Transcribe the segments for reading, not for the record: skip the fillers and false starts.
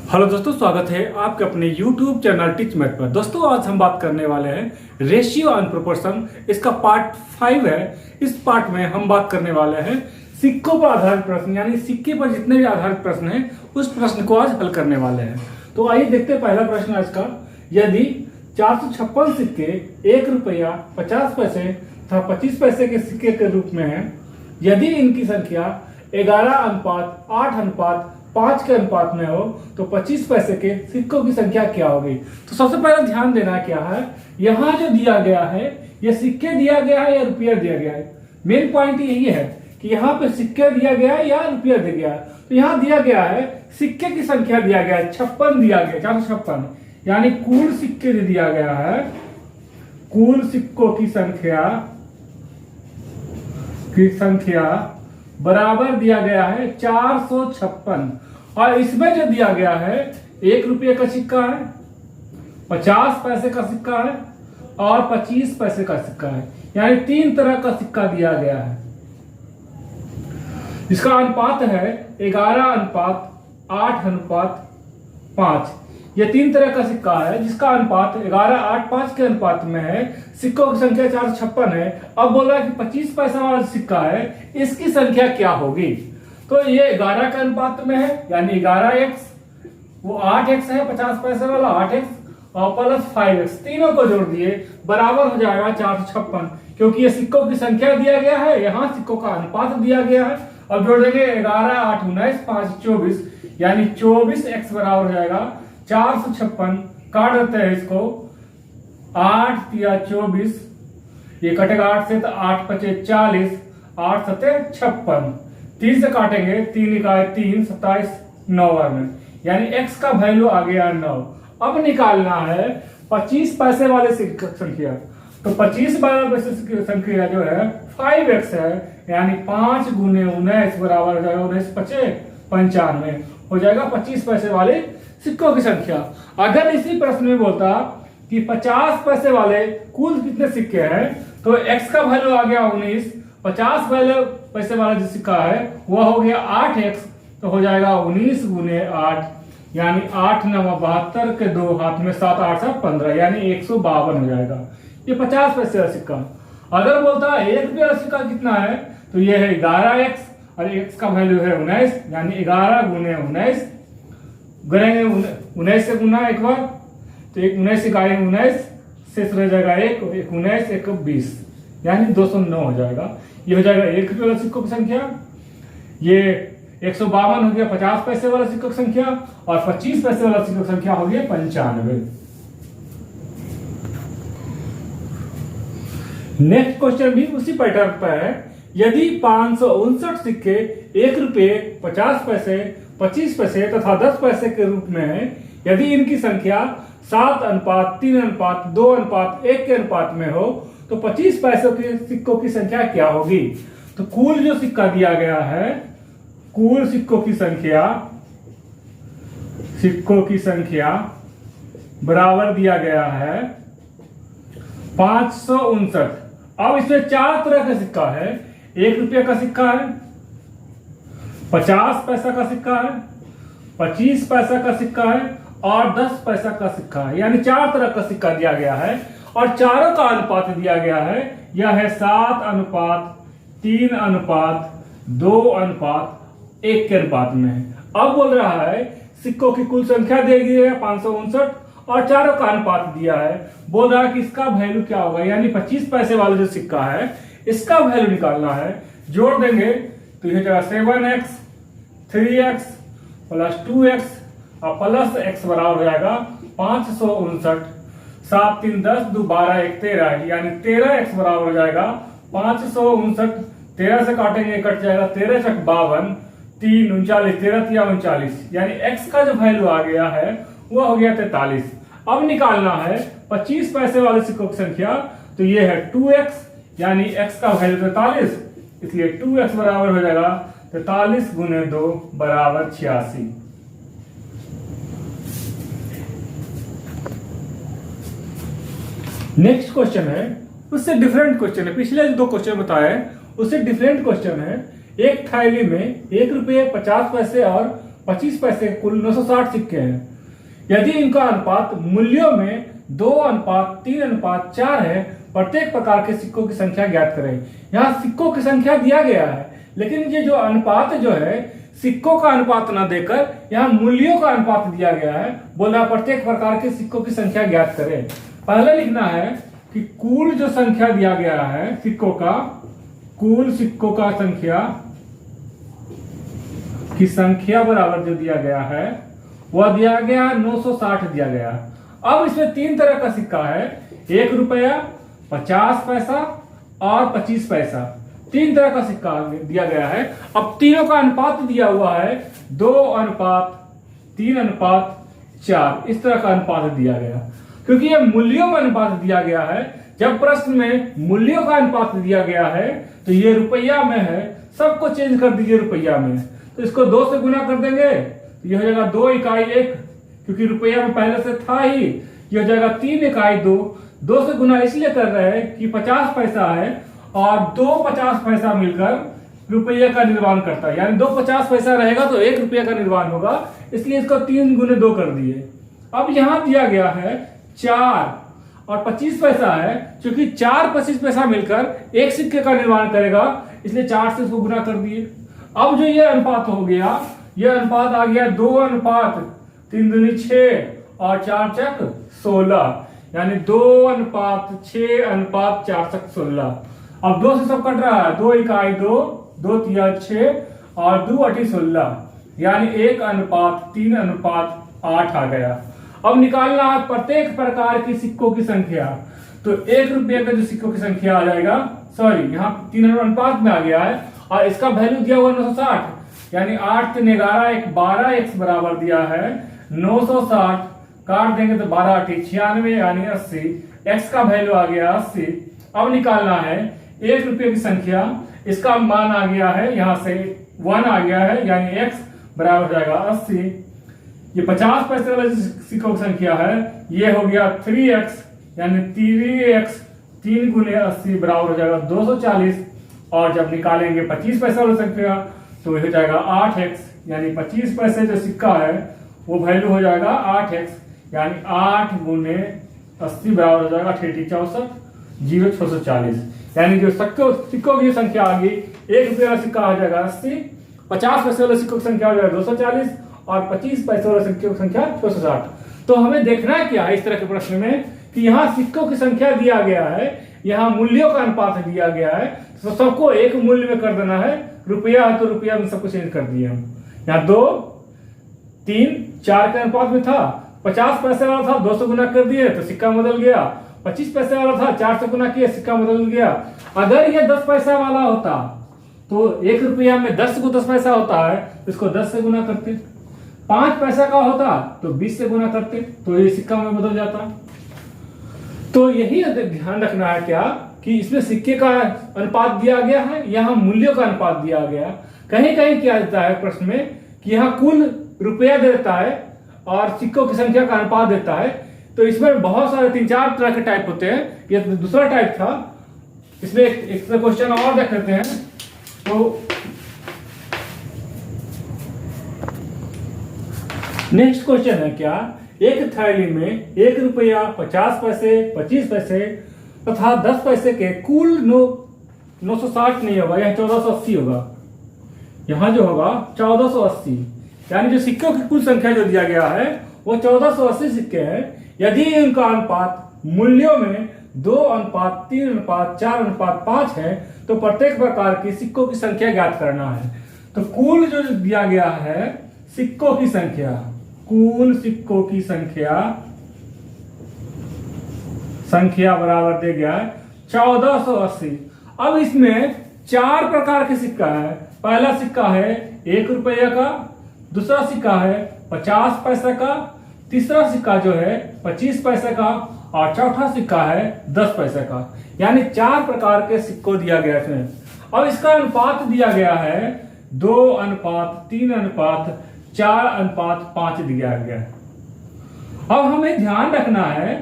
Hello दोस्तों, स्वागत है आपके अपने YouTube चैनल टीच मैथ पर। दोस्तों आज हम बात करने वाले हैं रेशियो एंड प्रोपोर्शन। इसका पार्ट 5 है। इस पार्ट में हम बात करने वाले हैं सिक्कों पर आधारित प्रश्न, यानी सिक्के पर जितने भी आधारित प्रश्न हैं उस प्रश्न को आज हल करने वाले हैं। तो आइए देखते हैं पहला प्रश्न आज का। यदि 456 सिक्के 1 रुपया 50 पैसे तथा 25 पैसे के सिक्के के रूप में है, यदि इनकी संख्या 11:8:5 के अनुपात में हो तो 25 पैसे के सिक्कों की संख्या क्या होगी। तो सबसे पहले ध्यान देना क्या है, यहाँ जो दिया गया है ये सिक्के दिया गया है या रुपया दिया गया है। मेन पॉइंट यही है कि यहाँ पे सिक्के दिया गया है या रुपया दिया गया है। तो यहाँ दिया गया है सिक्के की संख्या दिया गया है 56 दिया गया, 456, यानी कुल सिक्के दिया गया है। कुल सिक्कों की संख्या बराबर दिया गया है 456। और इसमें जो दिया गया है 1 रुपये का सिक्का है, 50 पैसे का सिक्का है और 25 पैसे का सिक्का है, यानी 3 तरह का सिक्का दिया गया है। इसका अनुपात है 11:8:5। ये 3 तरह का सिक्का है जिसका अनुपात 11:8:5 के अनुपात में है। सिक्कों की संख्या 456 है। अब बोल रहा है कि 25 पैसा वाला सिक्का है, इसकी संख्या क्या होगी। तो ये 11 के अनुपात में है, यानी 11x, वो 8x है 50 पैसे वाला 8x और प्लस 5x, तीनों को जोड़ दिए बराबर हो जाएगा 456। क्योंकि ये सिक्कों की संख्या दिया गया है, यहाँ सिक्कों का अनुपात दिया गया है। अब जोड़ देंगे 11, 8, 19, 5, 24, यानी 24x बराबर हो जाएगा 456। काट देते हैं इसको, 8 या 24, ये कटेगा 8 से तो 8 पचे 40, 8 सते 56, 3 से काटेंगे 3 निकाले 3, 27, 9 में, यानी x का वैल्यू आ गया 9। अब निकालना है 25 पैसे वाले संख्या। तो 25 पैसे की संख्या जो है 5x है, यानी 5 गुने 19 बराबर हो जाएगा 19 पचे 95, हो जाएगा 25 पैसे वाले सिक्कों की संख्या। अगर इसी प्रश्न में बोलता कि 50 पैसे वाले कुल कितने सिक्के हैं, तो x का वैल्यू आ गया 19, 50 पैसे वाला जो सिक्का है वह हो गया 8x, तो हो जाएगा 19 गुने 8, यानी 8 9 72 के 2 हाथ में 7 8 7 15, यानी 152 हो जाएगा। ये 50 पैसे वाला सिक्का। अगर बोलता है 1 रुपये वाला सिक्का कितना है, तो ये है 11x और x का वैल्यू है 19, यानी 11 गुने 19, करेंगे 19 से गुना एक बार, तो 19 से गाएंगे 19, शेष रह जाएगा 1, 19 1 20, यानी 209 हो जाएगा। ये हो जाएगा 1 रुपये वाला सिक्कों की संख्या। ये 152 हो गया 50 पैसे वाला सिक्कों की संख्या, और 25 पैसे वाला सिक्कों की संख्या हो गया 95। नेक्स्ट क्वेश्चन भी उसी पैटर्न पर है। यदि 559 सिक्के 1 रुपये 50 पैसे 25 पैसे तथा 10 पैसे के रूप में है, यदि इनकी संख्या 7:3:2:1 के अनुपात में हो तो 25 पैसों के सिक्कों की संख्या क्या होगी। तो कुल जो सिक्का दिया गया है, कुल सिक्कों की संख्या बराबर दिया गया है 559। अब इसमें 4 तरह का सिक्का है। 1 रुपये का सिक्का है, 50 पैसा का सिक्का है, 25 पैसा का सिक्का है और 10 पैसा का सिक्का है, यानी 4 तरह का सिक्का दिया गया है। और चारों का अनुपात दिया गया है, यह है 7:3:2:1 के अनुपात में है। अब बोल रहा है सिक्कों की कुल संख्या दी गई है 559 और चारों का अनुपात दिया है। बोल रहा है कि इसका वैल्यू क्या होगा, यानी 25 पैसे वाला जो सिक्का है इसका वैल्यू निकालना है। जोड़ देंगे तो यह जाएगा 7x 3x प्लस 2x और प्लस x बराबर हो जाएगा 559। 7 3 10 2 12 1 13, यानी 13x बराबर हो जाएगा 559। 13 से काटेंगे कट जाएगा 13 चक 52, 3 39, 13 3 39, यानी x का जो वैल्यू आ गया है वो हो गया 43। अब निकालना है 25 पैसे वाले सिक्कों की संख्या। तो ये है 2x, यानी x का वैल्यू 43, इसलिए 2x बराबर हो जाएगा 43 गुने 2 बराबर 86। नेक्स्ट क्वेश्चन है, उससे डिफरेंट क्वेश्चन है। पिछले जो 2 क्वेश्चन बताए उससे डिफरेंट क्वेश्चन है। एक थैली में 1 रुपये 50 पैसे और 25 पैसे के कुल 960 सिक्के हैं। यदि इनका अनुपात मूल्यों में 2:3:4 है, प्रत्येक प्रकार के सिक्कों की संख्या ज्ञात करें। यहाँ सिक्कों की संख्या दिया गया है, लेकिन ये जो अनुपात जो है सिक्कों का अनुपात ना देकर यहाँ मूल्यों का अनुपात दिया गया है। बोला प्रत्येक प्रकार के सिक्कों की संख्या ज्ञात करें। पहले लिखना है कि कुल जो संख्या दिया गया है सिक्कों का, कुल सिक्कों का संख्या की संख्या बराबर जो दिया गया है वह दिया गया 960 दिया गया। अब इसमें 3 तरह का सिक्का है, 1 रुपया, 50 पैसा और 25 पैसा। 3 तरह का सिक्का दिया गया है। अब तीनों का अनुपात दिया हुआ है 2:3:4, इस तरह का अनुपात दिया गया। क्योंकि ये मूल्यों में अनुपात दिया गया है, जब प्रश्न में मूल्यों का अनुपात दिया गया है तो ये रुपया में है, सबको चेंज कर दीजिए रुपया में। तो इसको 2 से गुना कर देंगे तो ये हो जाएगा 2 इकाई 1, क्योंकि रुपया में पहले से था ही। ये हो जाएगा 3 इकाई 2। 2 से गुना इसलिए कर रहे हैं कि 50 पैसा है और 2 50 पैसा मिलकर रुपये का निर्माण करता है, यानी 2 50 पैसा रहेगा तो 1 रुपये का निर्माण होगा, इसलिए इसको 3 गुने 2 कर दिए। अब यहां दिया गया है 4 और 25 पैसा है, क्योंकि 4 25 पैसा मिलकर 1 सिक्के का निर्माण करेगा, इसलिए 4 से इसको गुना कर दिए। अब जो ये अनुपात हो गया, ये अनुपात आ गया 2:3 दूनी 6 और 4 चक 16, यानी 2:6:4:16। अब 2 से सब कट रहा है, 2 इकाई 2, 2 तिया 6 और 2 अठी 16, यानी 1:3:8 आ गया। अब निकालना है प्रत्येक प्रकार की सिक्कों की संख्या। तो 1 रुपये का जो सिक्कों की संख्या आ जाएगा, सॉरी यहाँ 3 अनुपात में आ गया है और इसका वैल्यू दिया हुआ 960, यानी 8 3 11 1 12 x बराबर दिया है 960। काट देंगे तो 12 8 96, यानी 80। x का वैल्यू आ गया 80। अब निकालना है 1 रुपये की संख्या, इसका मान आ गया है यहाँ से 1 आ गया है, यानी x बराबर हो जाएगा 80। ये 50 पैसे वाला सिक्कों की संख्या है, ये हो गया 3x, यानी 3x 3 गुने 80 बराबर हो जाएगा 240। और जब निकालेंगे 25 पैसे वाला संख्या तो हो जाएगा 8x, यानी 25 पैसे जो सिक्का है वो वैल्यू हो जाएगा 8x, यानी 8 गुने 80 बराबर हो जाएगा 64 0640। यानी जो सिक्कों की संख्या आ गई, 1 रुपये वाला सिक्का हो जाएगा 80, 50 पैसे वाले सिक्कों की संख्या हो जाएगा 240 और 25 पैसे वाले सिक्कों की संख्या 660। तो हमें देखना है क्या है इस तरह के प्रश्न में कि यहाँ सिक्कों की संख्या दिया गया है, यहाँ मूल्यों का अनुपात दिया गया है, तो सबको एक मूल्य में कर देना है। रुपया है तो रुपया में सबको चेंज कर दिए हम। यहाँ 2 3 4 के अनुपात में था, 50 पैसे वाला था 2 से गुना कर दिए तो सिक्का बदल गया, 25 पैसे वाला था 4 से गुना किया सिक्का बदल गया। अगर ये 10 पैसा वाला होता तो 1 रुपया में 10 को 10 पैसा होता है तो इसको 10 से गुना करते, 5 पैसा का होता तो 20 से गुना करते तो ये सिक्का में बदल जाता। तो यही ध्यान रखना है क्या कि इसमें सिक्के का अनुपात दिया गया है, यहाँ मूल्यों का अनुपात दिया गया। कहीं कहीं क्या देता है प्रश्न में कि यहाँ कुल रुपया देता है और सिक्कों की संख्या का अनुपात देता है। तो इसमें बहुत सारे 3-4 तरह के टाइप होते हैं, ये दूसरा टाइप था। इसमें एक क्वेश्चन और देख लेते हैं। तो नेक्स्ट क्वेश्चन है क्या, एक थैली में 1 रुपया 50 पैसे 25 पैसे तथा 10 पैसे के कुल 960 नहीं होगा, यहाँ 1480 होगा। यहाँ जो होगा 1480, यानी जो सिक्कों की कुल संख्या जो दिया गया है वो 1480 सिक्के हैं। यदि इनका अनुपात मूल्यों में 2:3:4:5 है तो प्रत्येक प्रकार की सिक्कों की संख्या ज्ञात करना है। तो कुल जो दिया गया है सिक्कों की संख्या, कुल सिक्कों की संख्या बराबर दे गया है 1480। अब इसमें 4 प्रकार के सिक्का है। पहला सिक्का है 1 रुपया का, दूसरा सिक्का है 50 पैसा का, तीसरा सिक्का जो है 25 पैसे का और चौथा सिक्का है 10 पैसे का। यानी 4 प्रकार के सिक्कों दिया गया इसमें। अब इसका अनुपात दिया गया है 2:3:4:5 दिया गया। अब हमें ध्यान रखना है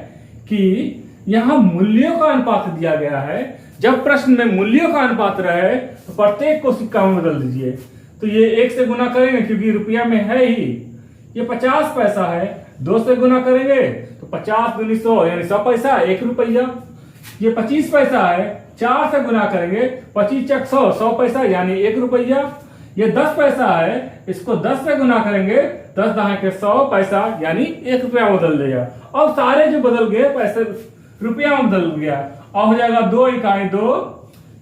कि यहाँ मूल्यों का अनुपात दिया गया है। जब प्रश्न में मूल्यों का अनुपात रहे तो प्रत्येक को सिक्का में बदल दीजिए। तो ये 1 से गुना करेंगे क्योंकि रुपया में है ही। ये 50 पैसा है, 2 से गुना करेंगे तो 50 दूनी 100 यानी 100 पैसा 1 रुपया। ये 25 पैसा है, 4 से गुना करेंगे 25 चक 100, 100 पैसा यानी 1 रुपया। ये 10 पैसा है, इसको 10 से गुना करेंगे 10 दहा के 100 पैसा यानी 1 रुपया बदल देगा। अब सारे जो बदल गए पैसे रुपया में बदल गया। अब हो जाएगा 2 इकाई 2,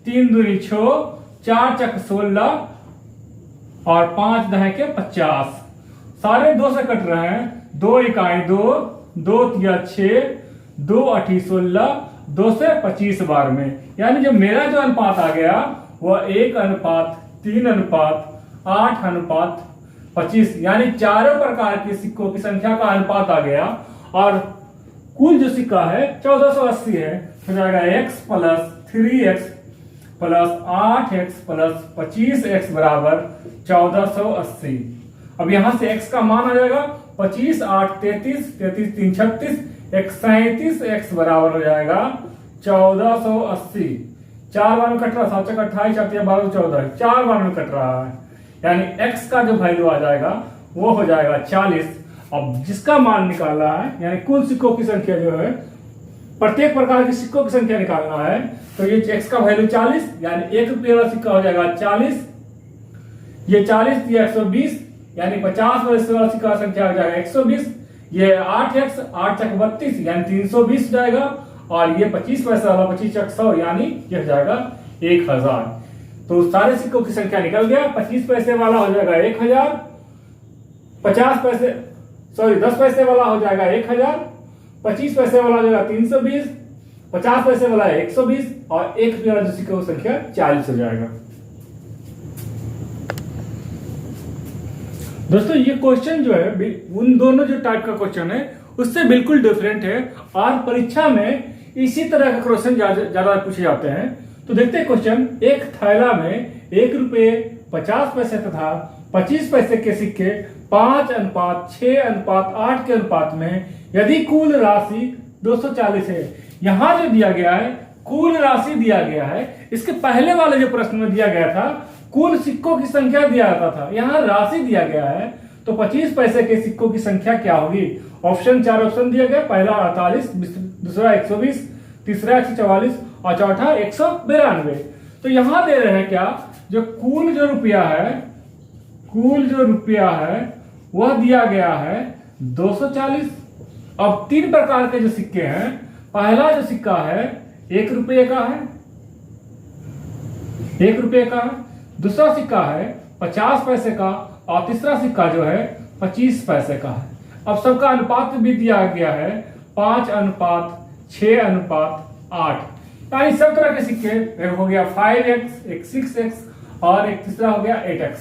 3 दूनी 6, 4 चक 16 और 5 दहा के 50। सारे 2 से कट रहे हैं। 2 इकाई 2, 2 तिया 6, 2 अठी 16, 2 से 25 बार में, यानी जो मेरा जो अनुपात आ गया वह 1:3:8:25, यानी चारों प्रकार के सिक्कों की संख्या का अनुपात आ गया। और कुल जो सिक्का है 1480 है। हो जाएगा x plus 3x plus 8x plus 25x बराबर 1480। अब यहां से x का मान आ जाएगा 25 8 33 33 3 36 137, x बराबर हो जाएगा 1480। 4 बार में कट रहा, 7 28 4 12 14, 4 बार में कट रहा है, यानी x का जो वैल्यू आ जाएगा वो हो जाएगा 40। अब जिसका मान निकालना है यानी कुल सिक्कों की संख्या जो है, प्रत्येक प्रकार के सिक्कों की संख्या निकालना है, तो ये x का वैल्यू 40 यानी 1 रुपये वाला सिक्का हो जाएगा 40। ये 40 दिया 120 यानी 50 वाला सिक्का की संख्या हो जाएगा 120। ये 8x 8 चक 32 यानी 320 जाएगा। और ये 25 पैसा वाला 25 चक 100 यानी ये हो जाएगा 1000। तो सारे सिक्कों की संख्या निकल गया। 25 पैसे वाला हो जाएगा 1000, 10 पैसे वाला हो जाएगा 1000, 25 पैसे वाला हो जाएगा 320, 50 पैसे वाला 120 और 1 रुपये वाला जो सिक्कों की संख्या 40 हो जाएगा। दोस्तों ये क्वेश्चन जो है उन दोनों जो टाइप का क्वेश्चन है उससे बिल्कुल डिफरेंट है और परीक्षा में इसी तरह का क्वेश्चन ज्यादा पूछे जाते हैं। तो देखते हैं क्वेश्चन। एक थैला में 1 रुपये 50 पैसे तथा 25 पैसे के सिक्के 5:6:8 के अनुपात में यदि कुल राशि 240 है। यहां जो दिया गया है कुल राशि दिया गया है। इसके पहले वाले जो प्रश्न में दिया गया था कुल सिक्कों की संख्या दिया जाता था, यहाँ राशि दिया गया है। तो 25 पैसे के सिक्कों की संख्या क्या होगी? ऑप्शन 4 ऑप्शन दिया गया। पहला 48, दूसरा 120, तीसरा 144 और चौथा 192। तो यहां दे रहे हैं क्या, जो कुल जो रुपया है वह दिया गया है 240। अब 3 प्रकार के जो सिक्के हैं, पहला जो सिक्का है 1 रुपये का है, 1 रुपये का है। दूसरा सिक्का है 50 पैसे का और तीसरा सिक्का जो है 25 पैसे का है। अब सबका अनुपात भी दिया गया है 5:6:8, यानी सब तरह के सिक्के। एक हो गया 5x, एक 6x और एक तीसरा हो गया 8x।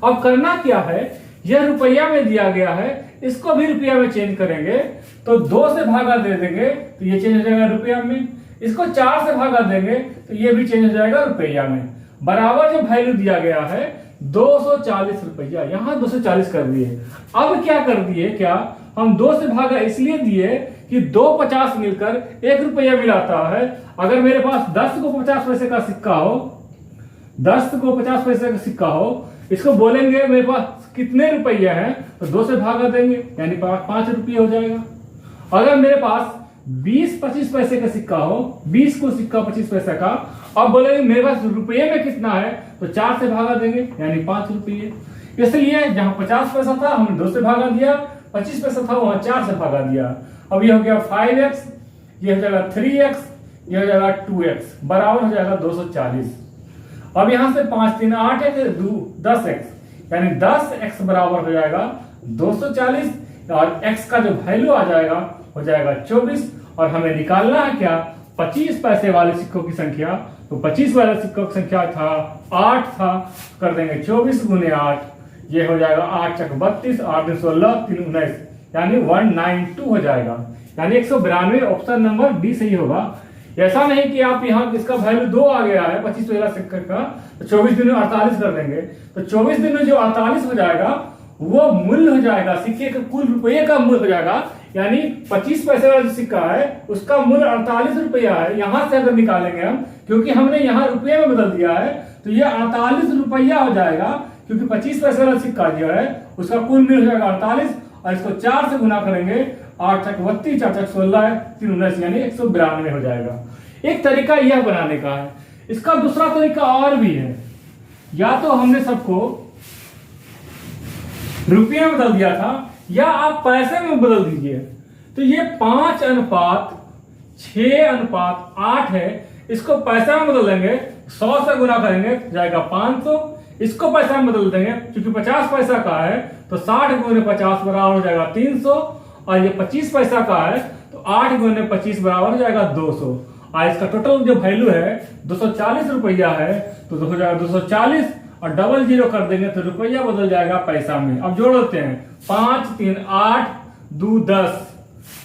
अब करना क्या है, यह रुपया में दिया गया है, इसको भी रुपया में चेंज करेंगे। तो 2 से भागा दे देंगे तो ये चेंज हो जाएगा रुपया में। इसको 4 से भागा देंगे तो ये भी चेंज हो जाएगा रुपया में। बराबर जो वैल्यू दिया गया है 240 रुपया, यहां 240 कर दिए। अब क्या कर दिए, क्या हम 2 से भागा इसलिए दिए कि 2 50 मिलकर 1 रुपया मिलाता है। अगर मेरे पास 10 को 50 पैसे का सिक्का हो, 10 को 50 पैसे का सिक्का हो, इसको बोलेंगे मेरे पास कितने रुपये हैं, तो 2 से भागा देंगे यानी 5 रुपये हो जाएगा। अगर मेरे पास 20-25 पैसे का सिक्का हो, 20 को सिक्का 25 पैसे का, अब बोलेंगे मेरे पास रुपये में कितना है, तो 4 से भागा देंगे यानी 5 रुपये। इसलिए जहां 50 पैसा था हमने 2 से भागा दिया, 25 पैसा था वहां 4 से भागा दिया। अब ये हो गया 5x, ये हो जाएगा 3x, ये हो जाएगा 2x, बराबर हो जाएगा 240। अब यहां से 5 3 8 है, 10x, यानी 10x बराबर हो जाएगा 240 और x का जो वैल्यू आ जाएगा हो जाएगा 24। और हमें निकालना है क्या, 25 पैसे वाले सिक्कों की संख्या। तो 25 वाले सिक्कों की संख्या था 8 था, कर देंगे 24 गुने 8, ये हो जाएगा 8 चक 32, 8 दूनी 16, 3 19, यानी 192 हो जाएगा, यानी 192। ऑप्शन नंबर डी सही होगा। ऐसा नहीं कि आप यहाँ इसका वैल्यू 2 आ गया है 25 वाला सिक्के का, तो 24 दिन में 48 कर देंगे। तो 24 दिन में जो 48 हो जाएगा वो मूल्य हो जाएगा सिक्के का, कुल रुपये का मूल्य हो जाएगा। यानी 25 पैसे वाला जो सिक्का है उसका मूल्य 48 रुपया है। यहां से अगर निकालेंगे हम, क्योंकि हमने यहाँ रुपये में बदल दिया है, तो ये 48 रुपया हो जाएगा। क्योंकि 25 पैसे वाला सिक्का जो है उसका कुल मिल हो जाएगा 48, और इसको 4 से गुना करेंगे, 8 छक 32, 4 छक 16 है, 3 19 यानी 192 हो जाएगा। एक तरीका यह बनाने का है। इसका दूसरा तरीका और भी है, या तो हमने सबको रुपये में बदल दिया था, या आप पैसे में बदल दीजिए। तो ये 5:6:8 है, इसको पैसे में बदल देंगे, 100 से गुना करेंगे जाएगा 500, इसको पैसा में बदल देंगे क्योंकि 50 पैसा का है तो 60 गुने 50 बराबर हो जाएगा 300, और ये 25 पैसा का है तो 8 गुने 25 बराबर हो जाएगा 200, और इसका टोटल जो वैल्यू है 240 रुपया है, तो हो जाएगा 240, और डबल जीरो कर देंगे तो रुपया बदल जाएगा पैसा में। अब जोड़ देते हैं, 5 3 8 2 10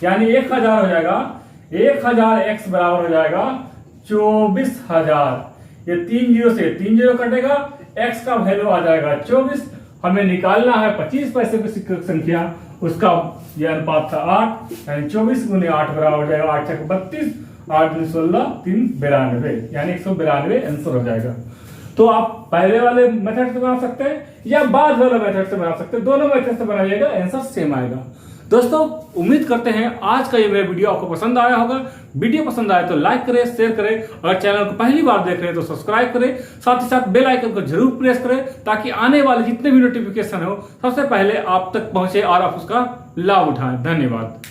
यानी 1000 हो जाएगा। 1000 x बराबर हो जाएगा 24,000। ये 3 जीरो से 3 जीरो कटेगा, x का वैल्यू आ जाएगा 24। हमें निकालना है 25 पैसे की सिक्के की संख्या, उसका यह अनुपात था 8, यानी 24 गुने 8 बराबर हो जाएगा 8 छक 32, 8 दूनी 16, 3 92 यानी 192 आंसर हो जाएगा। तो आप पहले वाले मेथड से बना सकते हैं या बाद वाले मेथड से बना सकते हैं, दोनों मेथड से बनाइएगा आंसर सेम आएगा। दोस्तों उम्मीद करते हैं आज का ये मेरा वीडियो आपको पसंद आया होगा। वीडियो पसंद आए तो लाइक करें, शेयर करें, और चैनल को पहली बार देख रहे हैं तो सब्सक्राइब करें, साथ ही साथ बेल आइकन को जरूर प्रेस करें ताकि आने वाले जितने भी नोटिफिकेशन हो सबसे पहले आप तक पहुंचे और आप उसका लाभ उठाएं। धन्यवाद।